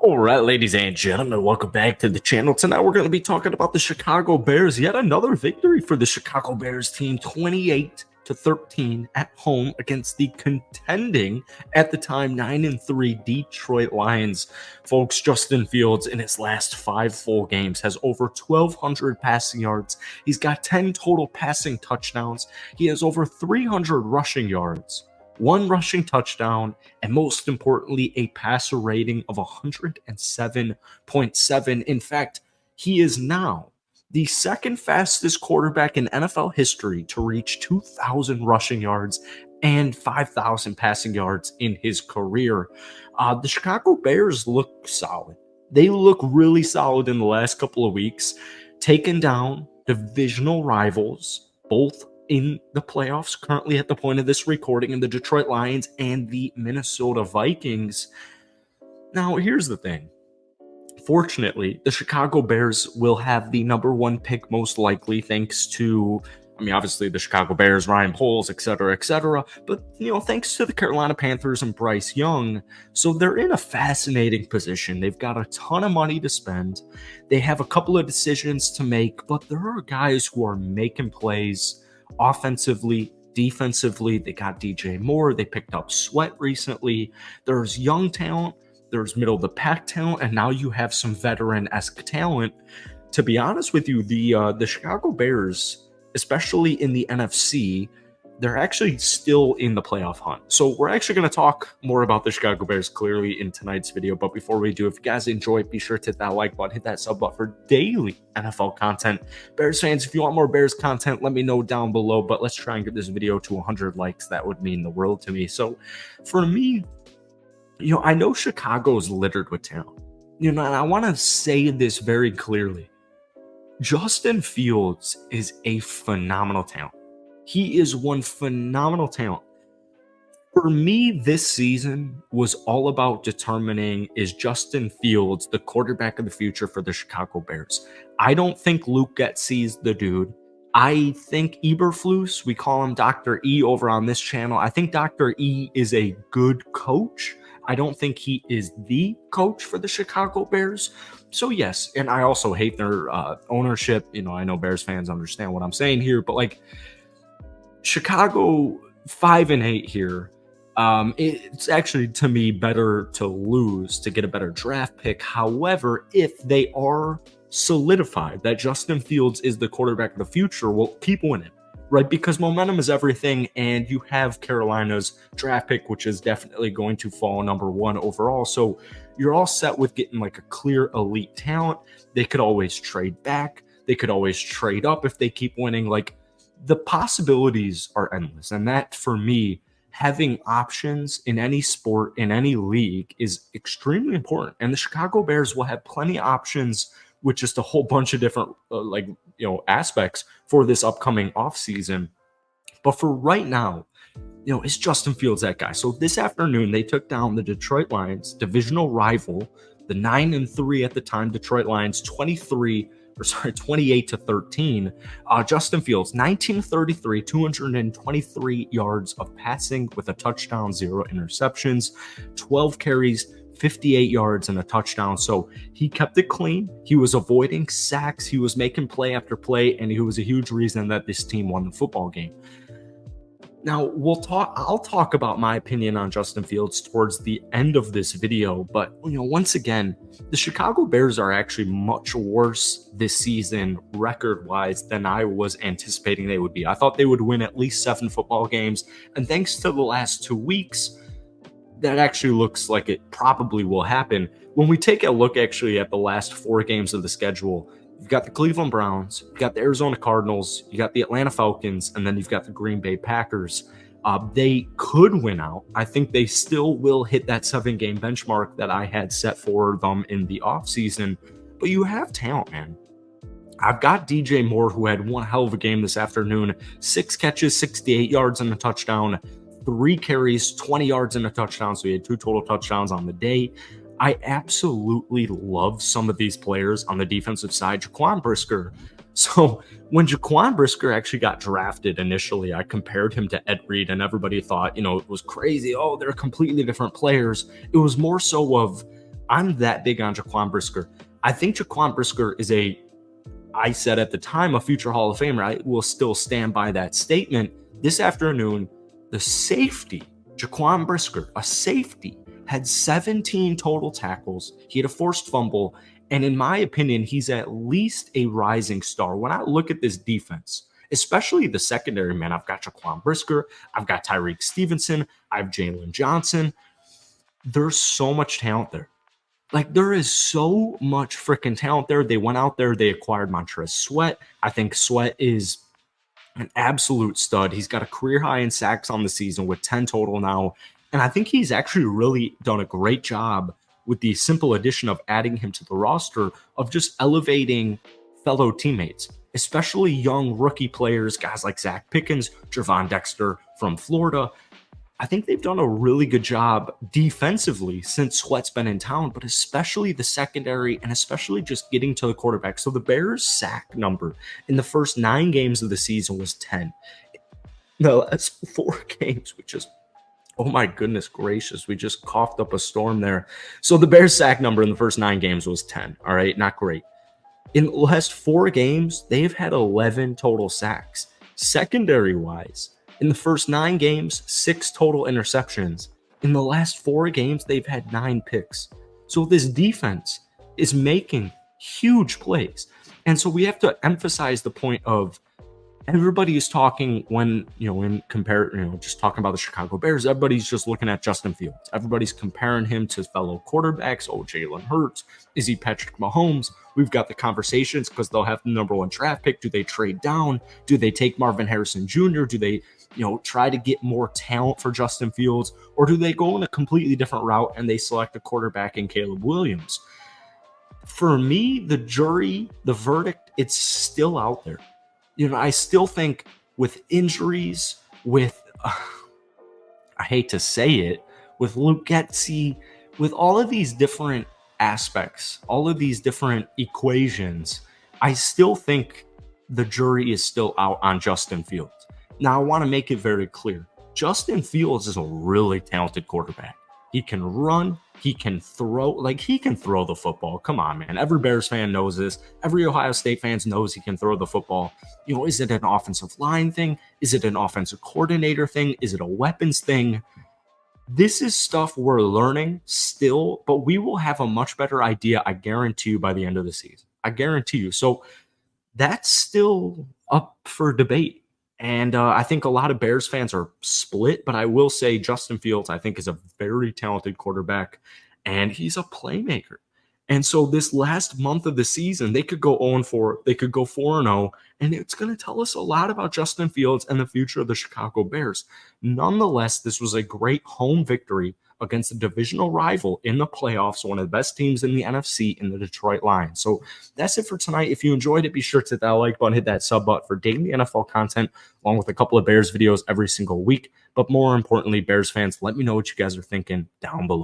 All right, ladies and gentlemen, welcome back to the channel. Tonight we're going to be talking about the Chicago Bears. Yet another victory for the Chicago Bears team, 28-13 at home against the contending, at the time, 9-3 Detroit Lions. Folks, Justin Fields in his last 5 full games has over 1,200 passing yards. He's got 10 total passing touchdowns. He has over 300 rushing yards, 1 rushing touchdown, and most importantly, a passer rating of 107.7. In fact, he is now the second fastest quarterback in NFL history to reach 2,000 rushing yards and 5,000 passing yards in his career. The Chicago Bears look solid. They look really solid in the last couple of weeks, taking down divisional rivals, both in the playoffs currently at the point of this recording, in the Detroit Lions and the Minnesota Vikings. Now, here's the thing. Fortunately, the Chicago Bears will have the number 1 pick most likely, thanks to, obviously the Chicago Bears, Ryan Poles, etc., but, thanks to the Carolina Panthers and Bryce Young. So they're in a fascinating position. They've got a ton of money to spend. They have a couple of decisions to make, but there are guys who are making plays offensively, defensively. They got DJ Moore. They picked up Sweat recently. There's young talent. There's middle of the pack talent. And now you have some veteran-esque talent. To be honest with you, the Chicago Bears, especially in the NFC, they're actually still in the playoff hunt. So we're actually going to talk more about the Chicago Bears clearly in tonight's video. But before we do, if you guys enjoy, be sure to hit that like button, hit that sub button for daily NFL content. Bears fans, if you want more Bears content, let me know down below. But let's try and get this video to 100 likes. That would mean the world to me. So for me, I know Chicago is littered with talent. And I want to say this very clearly. Justin Fields is a phenomenal talent. He is one phenomenal talent. For me, this season was all about determining, is Justin Fields the quarterback of the future for the Chicago Bears? I don't think Luke Getsy is the dude. I think Eberflus, we call him Dr. E over on this channel, I think Dr. E is a good coach. I don't think he is the coach for the Chicago Bears. So yes, and I also hate their ownership. I know Bears fans understand what I'm saying here, but Chicago 5-8 here. It's actually, to me, better to lose to get a better draft pick. However, if they are solidified that Justin Fields is the quarterback of the future, well, keep winning, right? Because momentum is everything, and you have Carolina's draft pick, which is definitely going to fall number 1 overall. So you're all set with getting a clear elite talent. They could always trade back. They could always trade up if they keep winning. The possibilities are endless. And that, for me, having options in any sport, in any league, is extremely important. And the Chicago Bears will have plenty of options with just a whole bunch of different aspects for this upcoming offseason. But for right now, is Justin Fields that guy? So this afternoon, they took down the Detroit Lions, divisional rival, the 9-3 at the time Detroit Lions, 28-13. Justin Fields, 19-33, 223 yards of passing with a touchdown, 0 interceptions, 12 carries, 58 yards and a touchdown. So he kept it clean. He was avoiding sacks. He was making play after play, and he was a huge reason that this team won the football game. Now, I'll talk about my opinion on Justin Fields towards the end of this video, but once again, the Chicago Bears are actually much worse this season record-wise than I was anticipating they would be. I thought they would win at least 7 football games, and thanks to the last 2 weeks, that actually looks like it probably will happen. When we take a look actually at the last 4 games of the schedule, you've got the Cleveland Browns, you've got the Arizona Cardinals, you got the Atlanta Falcons, and then you've got the Green Bay Packers. They could win out. I think they still will hit that 7-game benchmark that I had set for them in the offseason. But you have talent, man. I've got DJ Moore, who had one hell of a game this afternoon. 6 catches, 68 yards and a touchdown, 3 carries, 20 yards and a touchdown. So he had 2 total touchdowns on the day. I absolutely love some of these players on the defensive side. Jaquan Brisker. So when Jaquan Brisker actually got drafted initially, I compared him to Ed Reed, and everybody thought, it was crazy. Oh, they're completely different players. It was more so of I'm that big on Jaquan Brisker. I think Jaquan Brisker is I said at the time, a future Hall of Famer. I will still stand by that statement. This afternoon, the safety, Jaquan Brisker, a safety, had 17 total tackles. He had a forced fumble. And in my opinion, he's at least a rising star. When I look at this defense, especially the secondary, man, I've got Jaquan Brisker, I've got Tyreek Stevenson, I have Jalen Johnson. There's so much talent there. Like, there is so much freaking talent there. They went out there, they acquired Montrez Sweat. I think Sweat is an absolute stud. He's got a career high in sacks on the season with 10 total now. And I think he's actually really done a great job with the simple addition of adding him to the roster of just elevating fellow teammates, especially young rookie players, guys like Zach Pickens, Gervon Dexter from Florida. I think they've done a really good job defensively since Sweat's been in town, but especially the secondary and especially just getting to the quarterback. So the Bears' sack number in the first 9 games of the season was 10. No, that's 4 games, which is, oh my goodness gracious, we just coughed up a storm there. So the Bears' sack number in the first 9 games was 10. All right, not great. In the last 4 games, they've had 11 total sacks. Secondary-wise, in the first 9 games, 6 total interceptions. In the last 4 games, they've had 9 picks. So this defense is making huge plays. And so we have to emphasize the point of everybody is talking when, just talking about the Chicago Bears, everybody's just looking at Justin Fields. Everybody's comparing him to fellow quarterbacks. Oh, Jalen Hurts. Is he Patrick Mahomes? We've got the conversations because they'll have the number 1 draft pick. Do they trade down? Do they take Marvin Harrison Jr.? Do they, try to get more talent for Justin Fields? Or do they go in a completely different route and they select a quarterback in Caleb Williams? For me, the verdict, it's still out there. I still think with injuries, with, I hate to say it, with Luke Getsy, with all of these different aspects, all of these different equations, I still think the jury is still out on Justin Fields. Now, I want to make it very clear. Justin Fields is a really talented quarterback. He can run. He can throw. He can throw the football. Come on, man. Every Bears fan knows this. Every Ohio State fan knows he can throw the football. Is it an offensive line thing? Is it an offensive coordinator thing? Is it a weapons thing? This is stuff we're learning still, but we will have a much better idea, I guarantee you, by the end of the season. I guarantee you. So that's still up for debate. And I think a lot of Bears fans are split, but I will say Justin Fields, I think, is a very talented quarterback, and he's a playmaker. And so this last month of the season, they could go 0-4, they could go 4-0, and it's going to tell us a lot about Justin Fields and the future of the Chicago Bears. Nonetheless, this was a great home victory against a divisional rival in the playoffs, one of the best teams in the NFC, in the Detroit Lions. So that's it for tonight. If you enjoyed it, be sure to hit that like button, hit that sub button for daily NFL content, along with a couple of Bears videos every single week. But more importantly, Bears fans, let me know what you guys are thinking down below.